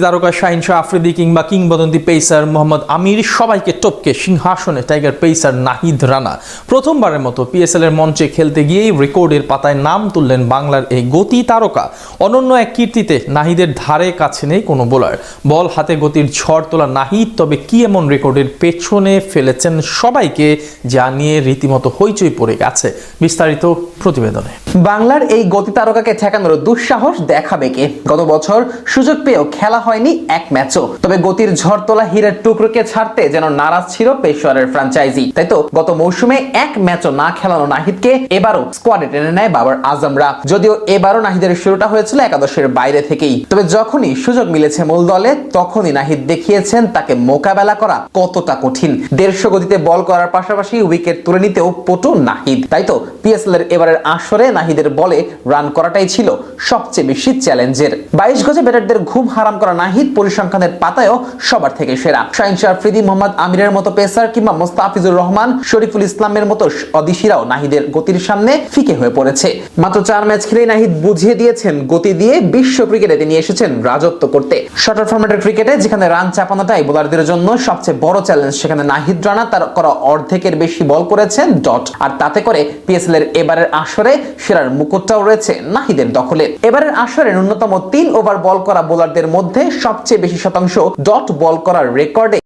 তারকা শাহিন শাহ আফ্রিদি কিংবা কিংবদন্তি পেসার মোহাম্মদ আমির সবাইকে টপকে সিংহাসনে টাইগার পেসার নাহিদ রানা প্রথমবারের মতো পিএসএল এর মঞ্চে খেলতে গিয়েই রেকর্ডের পাতায় নাম তুললেন বাংলার এই গতি তারকা। অনন্য এক কীর্তিতে নাহিদের ধারে কাছে নেই কোনো বোলার। বল হাতে গতির ঝড় তোলা নাহিদ তবে কি এমন রেকর্ডের পেছনে ফেলেছেন সবাইকে, যা নিয়ে রীতিমতো হইচই পড়ে গেছে। বিস্তারিত প্রতিবেদনে। বাংলার এই গতি তারকাকে ঠেকানোর দুঃসাহস দেখাবে কে? গত বছর সুযোগ পেয়েও খেলা হয়নি এক ম্যাচও। তবে গতির ঝড় তোলা হীরের টুকরোকে ছাড়তে যেন নারাজ ছিল পেশোয়ারের ফ্র্যাঞ্চাইজি। তাই তো গত মৌসুমে এক ম্যাচও না খেলানো নাহিদকে এবারও স্কোয়াডে টেনে নেয় বাবার আজমরা। যদিও এবারও নাহিদের শুরুটা হয়েছিল একাদশের বাইরে থেকেই। তবে যখনই সুযোগ মিলেছে মূল দলে তখনই নাহিদ দেখিয়েছেন তাকে মোকাবেলা করা কতটা কঠিন। 150 গতিতে বল করার পাশাপাশি উইকেট তুলে নিতেও পটু নাহিদ। তাই তো পিএসএল এর এবারের আসরে নাহিদের বলে রান করাটাই ছিল সবচেয়ে বেশি চ্যালেঞ্জের। 22 গজে ব্যাটারদের ঘুম হারাম করা নাহিদ পরিসংখ্যানের পাতায়ও সবার থেকে সেরা। শাহিন শাহ আফ্রিদি, মোহাম্মদ আমিরের মতো পেসার কিংবা মোস্তাফিজুর রহমান, শরীফুল ইসলামের মতো অদিশিরাও নাহিদের গতির সামনে ফিকে হয়ে পড়েছে। মাত্র 4 ম্যাচ খেলেই নাহিদ বুঝিয়ে দিয়েছেন গতি দিয়ে বিশ্ব ক্রিকেটে তিনি এসেছেন রাজত্ব করতে। শর্টার ফরম্যাটের ক্রিকেটে যেখানে রান চাপানোটাই বোলারদের জন্য সবচেয়ে বড় চ্যালেঞ্জ, সেখানে নাহিদ রানা তার করা অর্ধেকের বেশি বল করেছেন ডট। আর তাতে করে পিএসএল এর এবারের আসরে সেরার মুকুটটাও রয়েছে নাহিদের দখলে। এবারের আসরে ন্যূনতম 3 ওভার বল করা বোলারদের মধ্যে সবচেয়ে বেশি শতাংশ ডট বল করার রেকর্ডে